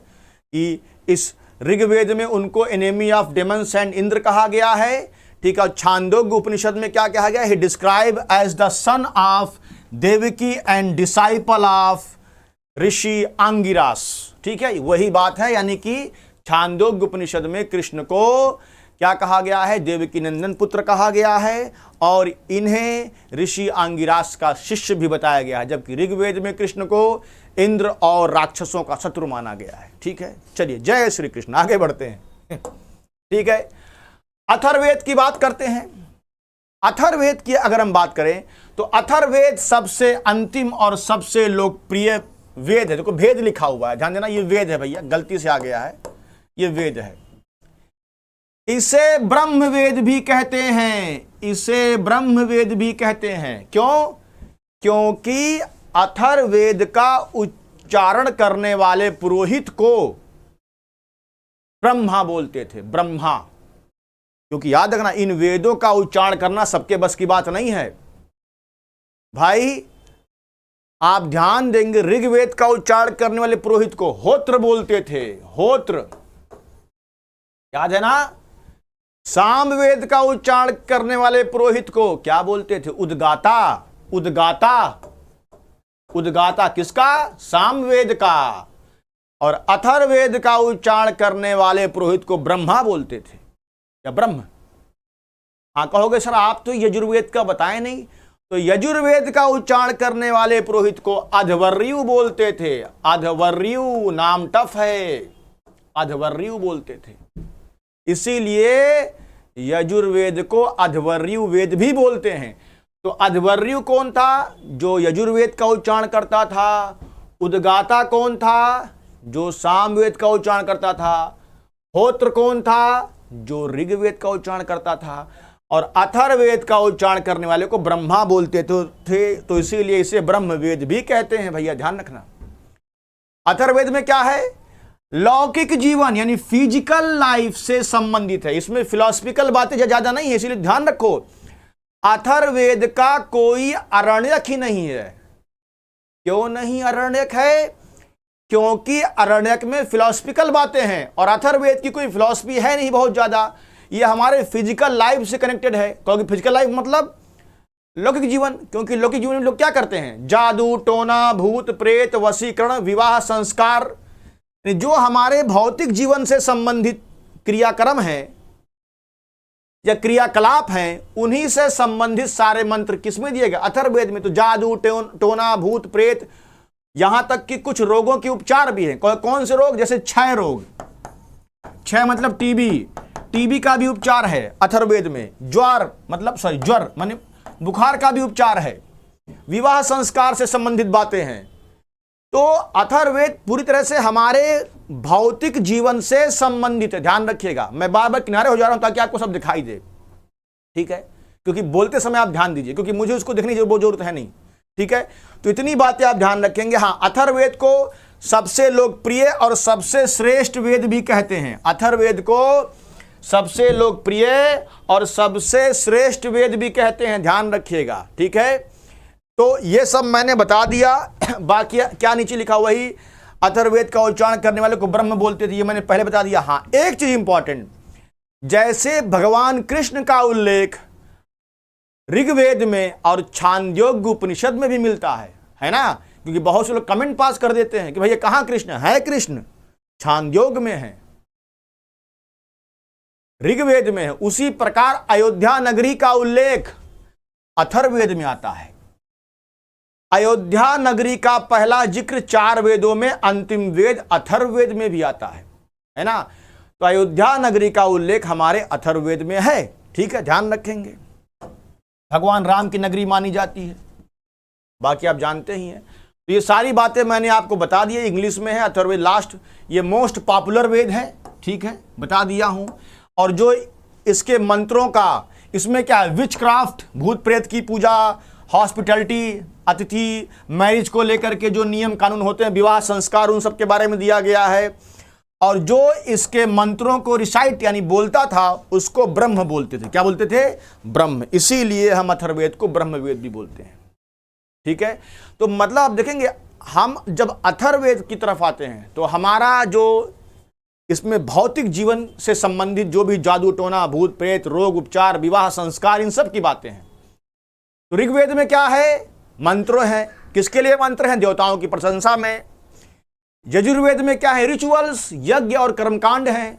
कि इस ऋग्वेद में उनको enemy of Demons and Indra कहा गया है, ठीक है। छांदोग्य उपनिषद में क्या कहा गया, he describe as the son of Devaki and disciple of rishi Angiras, ठीक है, वही बात है। यानी कि छांदोग्य उपनिषद में कृष्ण को क्या कहा गया है, देवकी नंदन पुत्र कहा गया है, और इन्हें ऋषि अंगिरास का शिष्य भी बताया गया है, जबकि ऋग्वेद में कृष्ण को इंद्र और राक्षसों का शत्रु माना गया है, ठीक है। चलिए, जय श्री कृष्ण, आगे बढ़ते हैं, ठीक है। अथर्ववेद की बात करते हैं। अथर्ववेद की अगर हम बात करें तो अथर्ववेद सबसे अंतिम और सबसे लोकप्रिय वेद है। देखो वेद लिखा हुआ है, ध्यान देना, ये वेद है भैया, गलती से आ गया है, ये वेद है। इसे ब्रह्मवेद भी कहते हैं, इसे ब्रह्मवेद भी कहते हैं। क्यों? क्योंकि अथर्ववेद का उच्चारण करने वाले पुरोहित को ब्रह्मा बोलते थे, ब्रह्मा। क्योंकि याद रखना, इन वेदों का उच्चारण करना सबके बस की बात नहीं है भाई। आप ध्यान देंगे, ऋग्वेद का उच्चारण करने वाले पुरोहित को होत्र बोलते थे, होत्र, याद है ना। सामवेद का उच्चारण करने वाले पुरोहित को क्या बोलते थे, उद्गाता, उद्गाता, उद्गाता किसका, सामवेद का। और अथर्ववेद का उच्चारण करने वाले पुरोहित को ब्रह्मा बोलते थे, या ब्रह्म। हाँ, कहोगे सर आप तो यजुर्वेद का बताए नहीं, तो यजुर्वेद का उच्चारण करने वाले पुरोहित को अध्वर्यु बोलते थे। अध्वर्यु नाम टफ है, अध्वर्यु बोलते थे, इसीलिए यजुर्वेद को अध्वर्यु वेद भी बोलते हैं। तो अध्वर्यु कौन था, जो यजुर्वेद का उच्चारण करता था। उद्गाता कौन था, जो सामवेद का उच्चारण करता था। होत्र कौन था, जो ऋग्वेद का उच्चारण करता था। और अथर्ववेद का उच्चारण करने वाले को ब्रह्मा बोलते थे, तो इसीलिए इसे ब्रह्मवेद भी कहते हैं भैया, ध्यान रखना। अथर्ववेद में क्या है, लौकिक जीवन यानी फिजिकल लाइफ से संबंधित है, इसमें फिलोसफिकल बातें ज्यादा नहीं है, इसलिए ध्यान रखो। अथर्ववेद का कोई अरण्यक ही नहीं है। क्यों नहीं अरण्यक है? क्योंकि अरण्यक में फिलोसफिकल बातें हैं और अथर्ववेद की कोई फिलोसफी है नहीं बहुत ज्यादा। ये हमारे फिजिकल लाइफ से कनेक्टेड है, क्योंकि फिजिकल लाइफ मतलब लौकिक जीवन। क्योंकि लौकिक जीवन में लोग क्या करते हैं, जादू टोना, भूत प्रेत, वशीकरण, विवाह, संस्कार, जो हमारे भौतिक जीवन से संबंधित क्रियाक्रम है या क्रियाकलाप हैं, उन्हीं से संबंधित सारे मंत्र किसमें दिए गए, अथर्ववेद में। तो जादू टोना, भूत प्रेत, यहां तक कि कुछ रोगों के उपचार भी हैं। कौन से रोग, जैसे क्षय रोग, क्षय मतलब टीबी, टीबी का भी उपचार है अथर्ववेद में। ज्वर माने बुखार का भी उपचार है। विवाह संस्कार से संबंधित बातें हैं। तो अथर्ववेद पूरी तरह से हमारे भौतिक जीवन से संबंधित है, ध्यान रखिएगा। मैं बार बार किनारे हो जा रहा हूं ताकि आपको सब दिखाई दे, ठीक है। क्योंकि बोलते समय आप ध्यान दीजिए, क्योंकि मुझे उसको देखने की जरूरत है नहीं, ठीक है। तो इतनी बातें आप ध्यान रखेंगे। हाँ, अथर्ववेद को सबसे लोकप्रिय और सबसे श्रेष्ठ वेद भी कहते हैं। अथर्ववेद को सबसे लोकप्रिय और सबसे श्रेष्ठ वेद भी कहते हैं, ध्यान रखिएगा, ठीक है। तो ये सब मैंने बता दिया। बाकी क्या नीचे लिखा, वही अथर्ववेद का उच्चारण करने वाले को ब्रह्म बोलते थे, ये मैंने पहले बता दिया। हाँ, एक चीज इंपॉर्टेंट, जैसे भगवान कृष्ण का उल्लेख ऋग्वेद में और छांदोग्य उपनिषद में भी मिलता है ना। क्योंकि बहुत से लोग कमेंट पास कर देते हैं कि भैया कहां कृष्ण है, कृष्ण छांदोग्य में है, ऋग्वेद में है। उसी प्रकार अयोध्या नगरी का उल्लेख अथर्ववेद में आता है। अयोध्या नगरी का पहला जिक्र 4 वेदों में, अंतिम वेद अथर्ववेद में भी आता है ना। तो अयोध्या नगरी का उल्लेख हमारे अथर्ववेद में है, ठीक है, ध्यान रखेंगे। भगवान राम की नगरी मानी जाती है, बाकी आप जानते ही हैं। तो ये सारी बातें मैंने आपको बता दी है, इंग्लिश में है अथर्ववेद लास्ट, ये मोस्ट पॉपुलर वेद है, ठीक है, बता दिया हूं। और जो इसके मंत्रों का, इसमें क्या है, विच क्राफ्ट, भूत प्रेत की पूजा, हॉस्पिटलिटी, अतिथि, मैरिज को लेकर के जो नियम कानून होते हैं, विवाह संस्कार, उन सब के बारे में दिया गया है। और जो इसके मंत्रों को रिसाइट यानी बोलता था, उसको ब्रह्म बोलते थे। क्या बोलते थे? ब्रह्म। इसीलिए हम अथर्ववेद को ब्रह्मवेद भी बोलते हैं, ठीक है। तो मतलब आप देखेंगे, हम जब अथर्ववेद की तरफ आते हैं तो हमारा जो इसमें भौतिक जीवन से संबंधित जो भी जादू टोना, भूत प्रेत, रोग, उपचार, विवाह, संस्कार, इन सब की बातें हैं। तो ऋग्वेद में क्या है? मंत्र हैं। किसके लिए मंत्र हैं? देवताओं की प्रशंसा में। यजुर्वेद में क्या है? रिचुअल्स, यज्ञ और कर्मकांड हैं।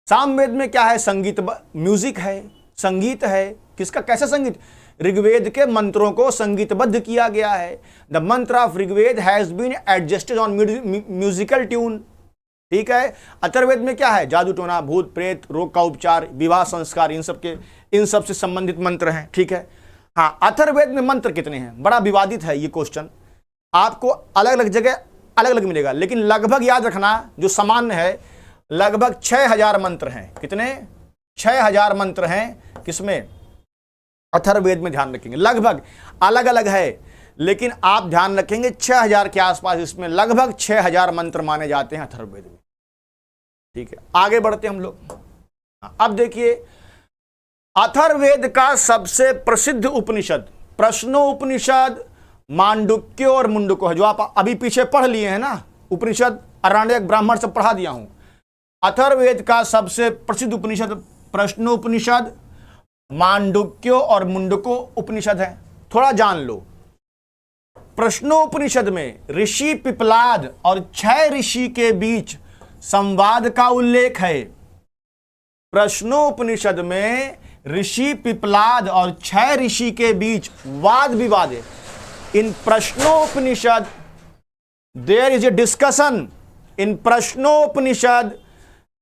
सामवेद में क्या है? संगीत, म्यूजिक है, संगीत है। किसका? कैसा संगीत? ऋग्वेद के मंत्रों को संगीतबद्ध किया गया है। The mantra of Rigveda has been adjusted on musical tune. ठीक है। अथर्ववेद में क्या है? जादू टोना, भूत प्रेत, रोग का उपचार, विवाह, संस्कार, इन सब से संबंधित मंत्र हैं। ठीक है। हाँ, अथर्ववेद में मंत्र कितने हैं? बड़ा विवादित है ये क्वेश्चन, आपको अलग अलग जगह अलग अलग मिलेगा, लेकिन लगभग याद रखना जो सामान्य है, लगभग 6000 मंत्र हैं। कितने? 6000 मंत्र हैं। किसमें? अथर्ववेद में। ध्यान रखेंगे, लगभग अलग अलग है, लेकिन आप ध्यान रखेंगे 6000 के आसपास इसमें लगभग 6000 मंत्र माने जाते हैं अथर्ववेद में। ठीक है, आगे बढ़ते हम लोग। अब देखिए, अथर्ववेद का सबसे प्रसिद्ध उपनिषद प्रश्नोपनिषद, मांडुक्य और मुंडको है, जो आप अभी पीछे पढ़ लिए हैं ना। उपनिषद, आरण्यक, ब्राह्मण सब पढ़ा दिया हूं। अथर्ववेद का सबसे प्रसिद्ध उपनिषद प्रश्नोपनिषद, मांडुक्यो और मुंडको उपनिषद है। थोड़ा जान लो। प्रश्नोपनिषद में ऋषि पिपलाद और 6 ऋषि के बीच संवाद का उल्लेख है। प्रश्नोपनिषद में ऋषि पिपलाद और 6 ऋषि के बीच वाद विवाद है। In Prashnopanishad there is a discussion. In Prashnopanishad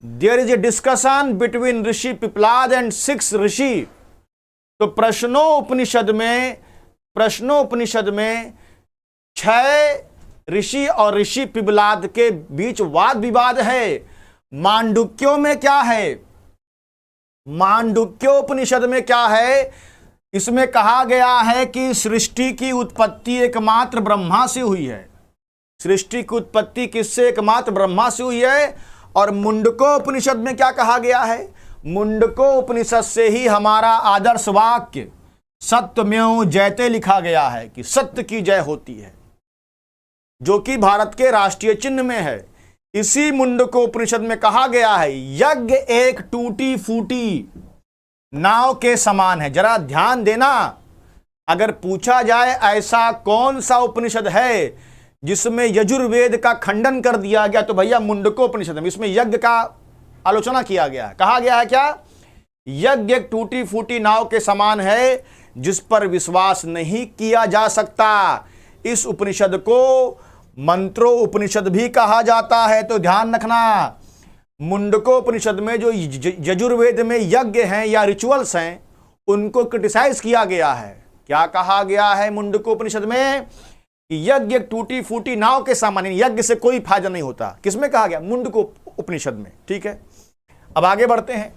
there is a discussion between rishi Pippalad and 6 rishi. तो प्रश्नोपनिषद में 6 ऋषि और ऋषि पिपलाद के बीच वाद विवाद है। मांडुक्यों में क्या है? मांडुक्योपनिषद में क्या है? इसमें कहा गया है कि सृष्टि की उत्पत्ति एकमात्र ब्रह्मा से हुई है। सृष्टि की उत्पत्ति किससे? एकमात्र ब्रह्मा से हुई है। और मुंडकोपनिषद में क्या कहा गया है? मुंडकोपनिषद से ही हमारा आदर्श वाक्य सत्यमेव जयते लिखा गया है कि सत्य की जय होती है, जो कि भारत के राष्ट्रीय चिन्ह में है। इसी मुंडकोपनिषद में कहा गया है, यज्ञ एक टूटी फूटी नाव के समान है। जरा ध्यान देना, अगर पूछा जाए ऐसा कौन सा उपनिषद है जिसमें यजुर्वेद का खंडन कर दिया गया, तो भैया मुंडकोपनिषद में। इसमें यज्ञ का आलोचना किया गया है। कहा गया है क्या? यज्ञ एक टूटी फूटी नाव के समान है जिस पर विश्वास नहीं किया जा सकता। इस उपनिषद को मंत्रो उपनिषद भी कहा जाता है। तो ध्यान रखना, मुंडकोपनिषद में जो यजुर्वेद में यज्ञ हैं या रिचुअल्स हैं, उनको क्रिटिसाइज किया गया है। क्या कहा गया है मुंडकोपनिषद में? यज्ञ टूटी फूटी नाव के समान, यज्ञ से कोई फायदा नहीं होता। किसमें कहा गया? मुंडको उपनिषद में। ठीक है, अब आगे बढ़ते हैं।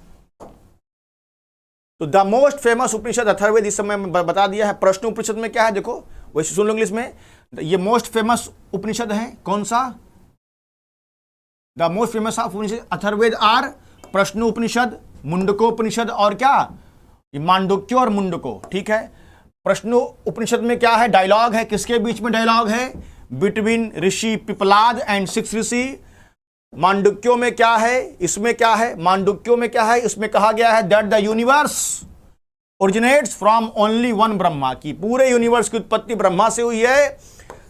तो द मोस्ट फेमस उपनिषद अथर्ववेद इस समय बता दिया है। प्रश्न उपनिषद में क्या है देखो, वैसे सुन लो इंग्लिश में। ये मोस्ट फेमस उपनिषद है। कौन सा? The most famous of Upanishad Atharvaveda are Prashna Upanishad, Mundakopanishad और क्या? मांडुक्य और मुंडको। ठीक है। प्रश्न उपनिषद में क्या है? डायलॉग है। किसके बीच में डायलॉग है? बिटवीन ऋषि पिपलाद एंड 6 ऋषि। मांडुक्यों में क्या है? इसमें क्या है? मांडुक्यों में क्या है? इसमें कहा गया है that the universe originates from only one Brahma, की पूरे यूनिवर्स की उत्पत्ति ब्रह्मा से हुई है।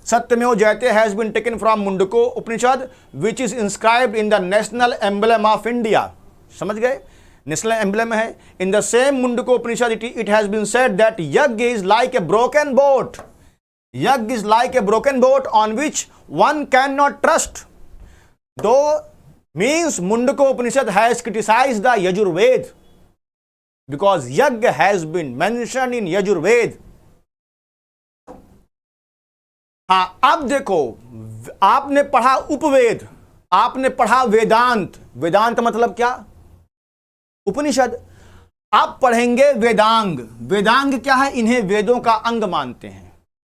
Satyameva Jayate has been taken from Mundaka Upanishad which is inscribed in the national emblem of India. समझ गए? नेशनल एम्बलम है। In the same Mundaka Upanishad it has been said that yajna is like a broken boat. Yajna is like a broken boat on which one can not trust. Though means Mundaka Upanishad has criticized the Yajurved because Yajna has been mentioned in Yajurved. हाँ, अब देखो, आपने पढ़ा उपवेद, आपने पढ़ा वेदांत। वेदांत मतलब क्या? उपनिषद। आप पढ़ेंगे वेदांग। वेदांग क्या है? इन्हें वेदों का अंग मानते हैं।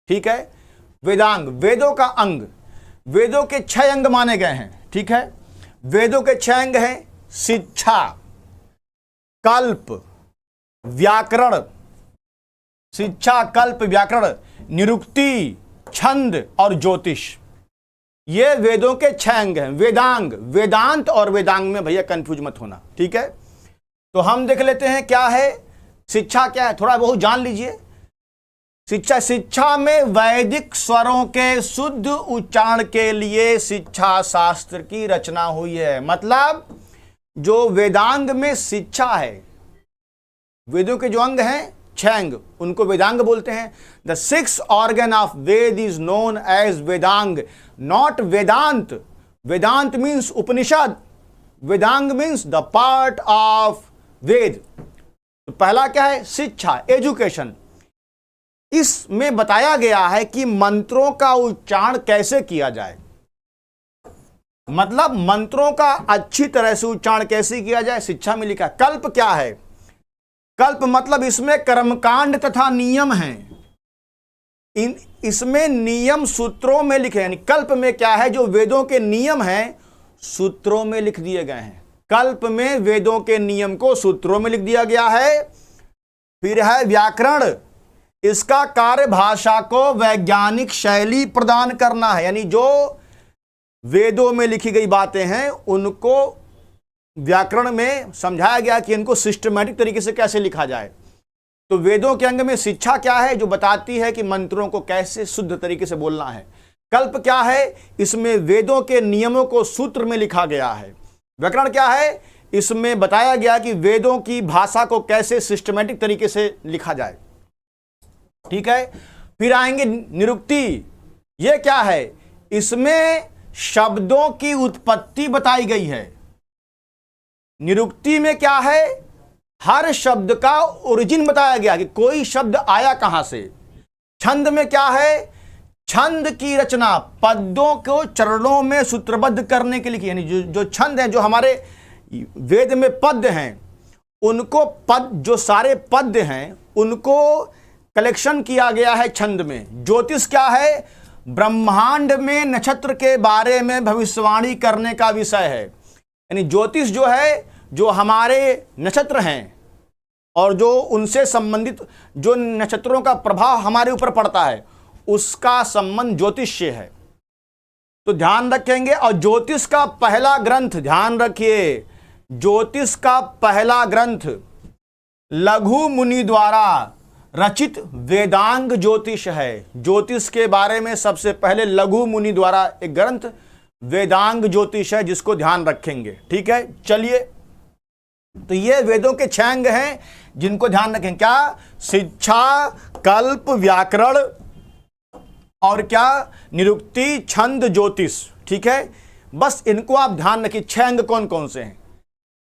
ठीक है, वेदांग वेदों का अंग। वेदों के 6 अंग माने गए हैं। ठीक है, वेदों के 6 अंग हैं: शिक्षा, कल्प, व्याकरण, शिक्षा, कल्प, व्याकरण, निरुक्ति, छंद और ज्योतिष। ये वेदों के 6 अंग हैं। वेदांग, वेदांत और वेदांग में भैया कंफ्यूज मत होना, ठीक है। तो हम देख लेते हैं क्या है शिक्षा, क्या है थोड़ा बहुत जान लीजिए। शिक्षा में वैदिक स्वरों के शुद्ध उच्चारण के लिए शिक्षा शास्त्र की रचना हुई है। मतलब जो वेदांग में शिक्षा है, वेदों के जो अंग हैं 6 अंग, उनको वेदांग बोलते हैं। The 6th organ of Ved is known as Vedang, not Vedanta. Vedanta means Upanishad, Vedang means the part of वेद। तो पहला क्या है? शिक्षा, एजुकेशन। इसमें बताया गया है कि मंत्रों का उच्चारण कैसे किया जाए, मतलब मंत्रों का अच्छी तरह से उच्चारण कैसे किया जाए, शिक्षा में लिखा। कल्प क्या है? कल्प मतलब इसमें कर्मकांड तथा नियम हैं। इसमें नियम सूत्रों में लिखे, यानी कल्प में क्या है? जो वेदों के नियम हैं सूत्रों में लिख दिए गए हैं। कल्प में वेदों के नियम को सूत्रों में लिख दिया गया है। फिर है व्याकरण। इसका कार्य भाषा को वैज्ञानिक शैली प्रदान करना है, यानी जो वेदों में लिखी गई बातें हैं उनको व्याकरण में समझाया गया कि इनको सिस्टमैटिक तरीके से कैसे लिखा जाए। तो वेदों के अंग में शिक्षा क्या है? जो बताती है कि मंत्रों को कैसे शुद्ध तरीके से बोलना है। कल्प क्या है? इसमें वेदों के नियमों को सूत्र में लिखा गया है। व्याकरण क्या है? इसमें बताया गया कि वेदों की भाषा को कैसे सिस्टमैटिक तरीके से लिखा जाए, ठीक है। फिर आएंगे निरुक्ति। यह क्या है? इसमें शब्दों की उत्पत्ति बताई गई है। निरुक्ति में क्या है? हर शब्द का ओरिजिन बताया गया कि कोई शब्द आया कहां से। छंद में क्या है? छंद की रचना पद्यों को चरणों में सूत्रबद्ध करने के लिए, यानी जो छंद हैं, जो हमारे वेद में पद्य हैं, उनको जो सारे पद्य हैं उनको कलेक्शन किया गया है छंद में। ज्योतिष क्या है? ब्रह्मांड में नक्षत्र के बारे में भविष्यवाणी करने का विषय है। यानी ज्योतिष जो है, जो हमारे नक्षत्र हैं और जो उनसे संबंधित जो नक्षत्रों का प्रभाव हमारे ऊपर पड़ता है, उसका संबंध ज्योतिष से है। तो ध्यान रखेंगे। और ज्योतिष का पहला ग्रंथ, ध्यान रखिए, ज्योतिष का पहला ग्रंथ लघु मुनि द्वारा रचित वेदांग ज्योतिष है। ज्योतिष के बारे में सबसे पहले लघु मुनि द्वारा एक ग्रंथ वेदांग ज्योतिष है, जिसको ध्यान रखेंगे, ठीक है। चलिए, तो ये वेदों के 6 अंग हैं जिनको ध्यान रखें। क्या? शिक्षा, कल्प, व्याकरण और क्या? निरुक्ति, छंद, ज्योतिष, ठीक है। बस इनको आप ध्यान रखिए। 6 अंग कौन कौन से हैं?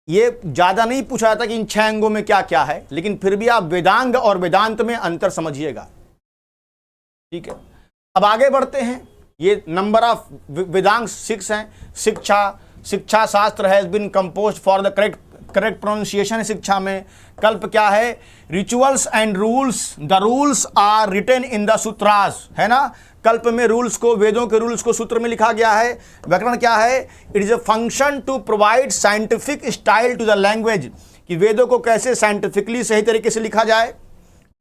ये ज्यादा नहीं पूछा था कि इन 6 अंगों में क्या क्या है, लेकिन फिर भी आप वेदांग और वेदांत में अंतर समझिएगा, ठीक है। अब आगे बढ़ते हैं। ये नंबर ऑफ वेदांग 6 हैं। Shiksha Shastra has been composed for the correct pronunciation. Shiksha में कल्प क्या है? Rituals and rules, the rules are written in the sutras, है ना। कल्प में रूल्स को, वेदों के रूल्स को सूत्र में लिखा गया है। व्याकरण क्या है? It is a function to provide scientific style to the language, कि वेदों को कैसे साइंटिफिकली सही तरीके से लिखा जाए,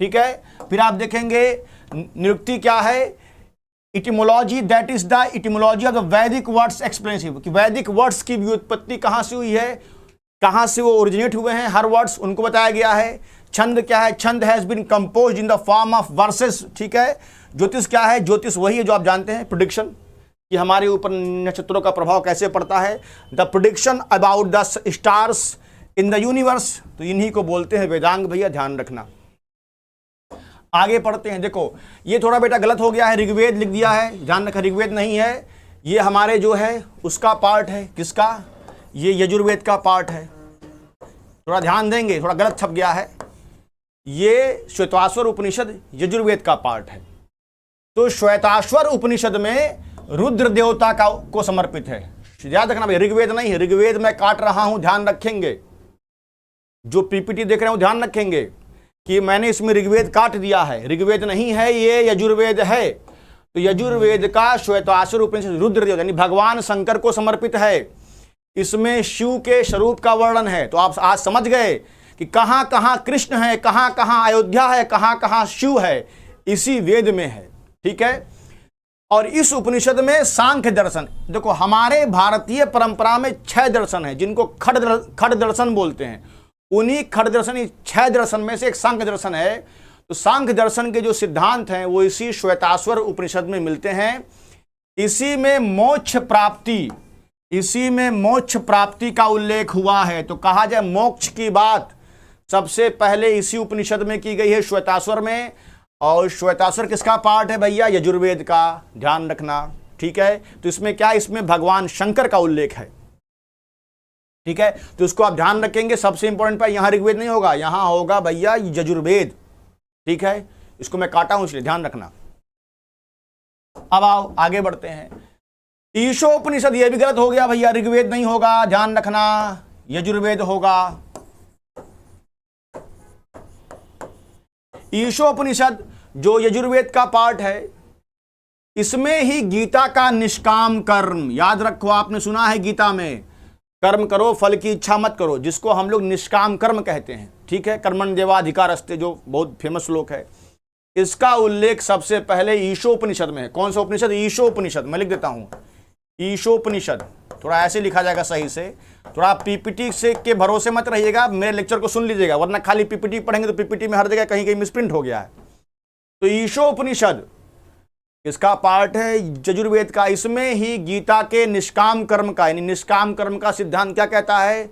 ठीक है। फिर आप देखेंगे निरुक्ति क्या है? Etymology, that is the etymology of the वैदिक वर्ड्स एक्सप्लेनेसिव, कि वैदिक वर्ड्स की व्युत्पत्ति कहां से हुई है, कहां से वो ओरिजिनेट हुए हैं, हर वर्ड्स उनको बताया गया है। छंद क्या है? Chhanda has been composed in the form of verses, ठीक है। ज्योतिष क्या है? ज्योतिष वही है जो आप जानते हैं, प्रेडिक्शन, कि हमारे ऊपर नक्षत्रों का प्रभाव कैसे पड़ता है। The prediction about the stars in the universe, तो इन्हीं को बोलते हैं वेदांग, भैया ध्यान रखना। आगे पढ़ते हैं। देखो, ये थोड़ा बेटा गलत हो गया है, ऋग्वेद लिख दिया है, ध्यान रखा, ऋग्वेद नहीं है, ये हमारे जो है उसका पार्ट है। किसका? ये यजुर्वेद का पार्ट है। थोड़ा ध्यान देंगे, थोड़ा गलत छप गया है। ये श्वेताश्वर उपनिषद यजुर्वेद का पार्ट है। तो श्वेताश्वर उपनिषद में रुद्र देवता को समर्पित है। याद रखना भाई, ऋग्वेद नहीं है। ऋग्वेद मैं काट रहा हूं, ध्यान रखेंगे। जो पीपीटी देख रहे हो ध्यान रखेंगे कि मैंने इसमें ऋग्वेद काट दिया है, ऋग्वेद नहीं है, ये यजुर्वेद है। तो यजुर्वेद का श्वेताश्वर उपनिषद रुद्र देवता यानी भगवान शंकर को समर्पित है। इसमें शिव के स्वरूप का वर्णन है। तो आप आज समझ गए कि कहां कहां कृष्ण है, कहां कहां अयोध्या है, कहां कहां शिव है, इसी वेद में है, ठीक है। और इस उपनिषद में सांख्य दर्शन, देखो हमारे भारतीय परंपरा में 6 दर्शन है जिनको खड़ दर्शन बोलते हैं। उन्हीं खड़ दर्शन 6 दर्शन में से एक सांख्य दर्शन है। तो सांख्य दर्शन के जो सिद्धांत हैं वो इसी श्वेताश्वर उपनिषद में मिलते हैं। इसी में मोक्ष प्राप्ति का उल्लेख हुआ है। तो कहा जाए मोक्ष की बात सबसे पहले इसी उपनिषद में की गई है, श्वेताश्वर में। और श्वेताश्वर किसका पार्ट है भैया? यजुर्वेद का, ध्यान रखना, ठीक है। तो इसमें क्या, इसमें भगवान शंकर का उल्लेख है, ठीक है। तो इसको आप ध्यान रखेंगे। सबसे इंपॉर्टेंट पर यहां ऋग्वेद नहीं होगा, यहां होगा भैया यजुर्वेद, ठीक है। इसको मैं काटा हूं इसलिए ध्यान रखना। अब आओ आगे बढ़ते हैं। ईशोपनिषद, ये भी गलत हो गया भैया, ऋग्वेद नहीं होगा, ध्यान रखना, यजुर्वेद होगा। ईशोपनिषद जो यजुर्वेद का पार्ट है, इसमें ही गीता का निष्काम कर्म, याद रखो, आपने सुना है गीता में कर्म करो फल की इच्छा मत करो, जिसको हम लोग निष्काम कर्म कहते हैं, ठीक है। कर्मण्येवाधिकारस्ते जो बहुत फेमस श्लोक है, इसका उल्लेख सबसे पहले ईशोपनिषद में है। कौन सा उपनिषद? ईशोपनिषद। मैं लिख देता हूं, ईशोपनिषद। थोड़ा ऐसे लिखा जाएगा सही से, थोड़ा पीपीटी से के भरोसे मत रहिएगा, मेरे लेक्चर को सुन लीजिएगा, वरना खाली पीपीटी पढ़ेंगे तो पीपीटी में हर जगह कहीं कहीं मिसप्रिंट हो गया है। तो ईशोपनिषद इसका पार्ट है यजुर्वेद का। इसमें ही गीता के निष्काम कर्म का, यानी निष्काम कर्म का सिद्धांत क्या कहता है?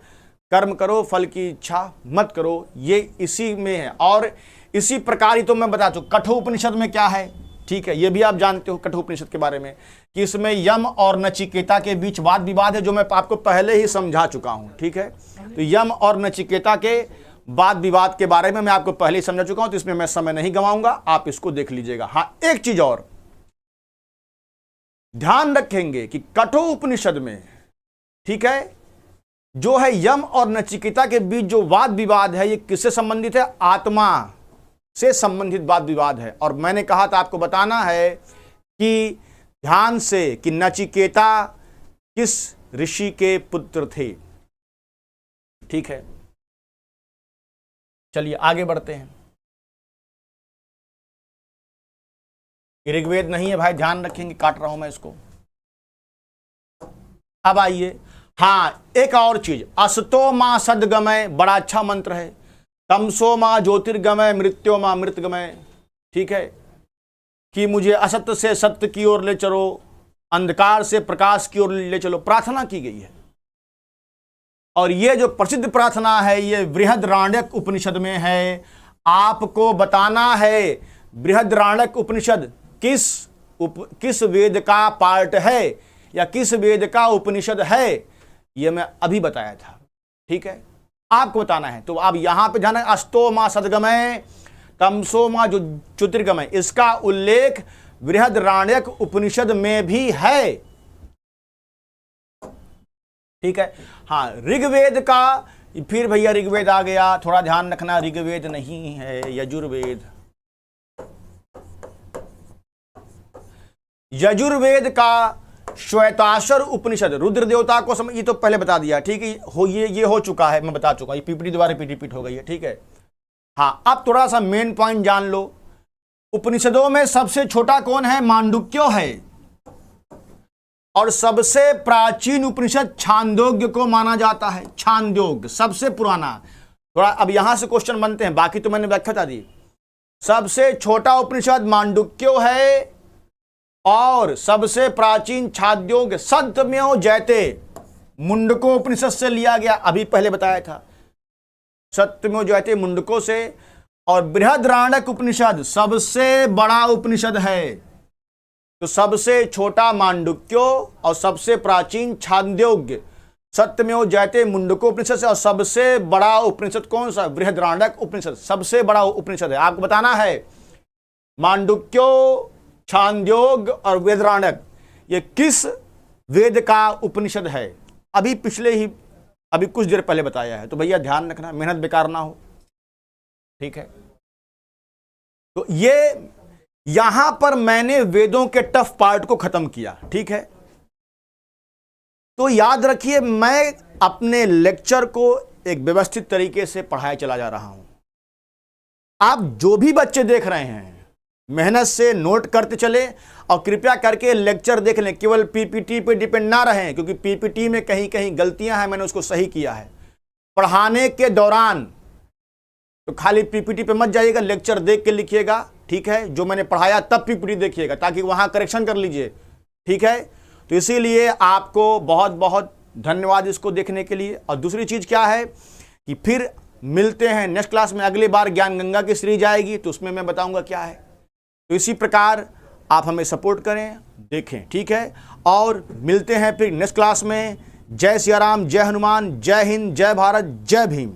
कर्म करो फल की इच्छा मत करो, ये इसी में है। और इसी प्रकार ही तो मैं बता चुका कठोपनिषद में क्या है, ठीक है। ये भी आप जानते हो कठोपनिषद के बारे में कि इसमें यम और नचिकेता के बीच वाद विवाद है, जो मैं आपको पहले ही समझा चुका हूं, ठीक है। तो यम और नचिकेता के वाद विवाद के बारे में मैं आपको पहले ही समझा चुका हूं, तो इसमें मैं समय नहीं गंवाऊंगा, आप इसको देख लीजिएगा। हाँ, एक चीज और ध्यान रखेंगे कि कठोपनिषद में, ठीक है, जो है यम और नचिकेता के बीच जो वाद विवाद है, ये किससे संबंधित है? आत्मा से संबंधित वाद विवाद है। और मैंने कहा था आपको बताना है कि ध्यान से कि नचिकेता किस ऋषि के पुत्र थे, ठीक है। चलिए आगे बढ़ते हैं। ऋग्वेद नहीं है भाई, ध्यान रखेंगे, काट रहा हूं मैं इसको। अब आइए, हाँ एक और चीज, असतो मां सदगमय, बड़ा अच्छा मंत्र है। तमसो मां ज्योतिर्गमय, मृत्यो मां मृतगमय, ठीक है। कि मुझे असत्य से सत्य की ओर ले चलो, अंधकार से प्रकाश की ओर ले चलो, प्रार्थना की गई है। और ये जो प्रसिद्ध प्रार्थना है, ये बृहदारण्यक उपनिषद में है। आपको बताना है बृहदारण्यक उपनिषद किस वेद का पार्ट है या किस वेद का उपनिषद है, ये मैं अभी बताया था, ठीक है। आपको बताना है। तो अब यहां पे जाना, अस्तो मां सदगमय तमसो मां ज्योतिर्गमय, इसका उल्लेख बृहदारण्यक उपनिषद में भी है, ठीक है। हाँ, ऋग्वेद का फिर भैया ऋग्वेद आ गया, थोड़ा ध्यान रखना, ऋग्वेद नहीं है, यजुर्वेद। यजुर्वेद का श्वेताश्वर उपनिषद, रुद्र देवता को समझ, ये तो पहले बता दिया, ठीक है। ये हो चुका है, मैं बता चुका, ये पीपीटी दोबारा रिपीट हो गई है, ठीक है। हाँ, अब थोड़ा सा मेन पॉइंट जान लो। उपनिषदों में सबसे छोटा कौन है? मांडुक्य है। और सबसे प्राचीन उपनिषद छांदोग्य को माना जाता है। छांदोग्य सबसे पुराना। थोड़ा अब यहां से क्वेश्चन बनते हैं, बाकी तो मैंने व्याख्या बता दी। सबसे छोटा उपनिषद मांडुक्यो है और सबसे प्राचीन छांदोग्य सत्यमेव जयते मुंडको उपनिषद से लिया गया, अभी पहले बताया था, सत्यमेव जयते मुंडको से। और बृहदारण्यक उपनिषद सबसे बड़ा उपनिषद है। तो सबसे छोटा मांडुक्यो और सबसे प्राचीन छांदोग्य, सत्यमेव जयते मुंडको उपनिषद से। और सबसे बड़ा उपनिषद कौन सा? बृहदारण्यक उपनिषद सबसे बड़ा उपनिषद है। आपको बताना है मांडुक्यो, छांदोग्य और बृहदारण्यक ये किस वेद का उपनिषद है, अभी कुछ देर पहले बताया है। तो भैया ध्यान रखना, मेहनत बेकार ना हो, ठीक है। तो ये यहां पर मैंने वेदों के टफ पार्ट को खत्म किया, ठीक है। तो याद रखिए, मैं अपने लेक्चर को एक व्यवस्थित तरीके से पढ़ाया चला जा रहा हूं। आप जो भी बच्चे देख रहे हैं, मेहनत से नोट करते चले और कृपया करके लेक्चर देख लें, केवल पीपीटी पे डिपेंड ना रहें, क्योंकि पीपीटी में कहीं कहीं गलतियां हैं, मैंने उसको सही किया है। पढ़ाने के दौरान तो खाली पीपीटी पे मत जाइएगा, लेक्चर देख के लिखिएगा, ठीक है। जो मैंने पढ़ाया तब पीपीटी देखिएगा, ताकि वहां करेक्शन कर लीजिए, ठीक है। तो इसीलिए आपको बहुत बहुत धन्यवाद इसको देखने के लिए। और दूसरी चीज़ क्या है कि फिर मिलते हैं नेक्स्ट क्लास में, अगली बार ज्ञान गंगा की सीरीज आएगी तो उसमें मैं बताऊंगा क्या है। तो इसी प्रकार आप हमें सपोर्ट करें, देखें, ठीक है। और मिलते हैं फिर नेक्स्ट क्लास में। जय सिया राम, जय हनुमान, जय हिंद, जय भारत, जय भीम।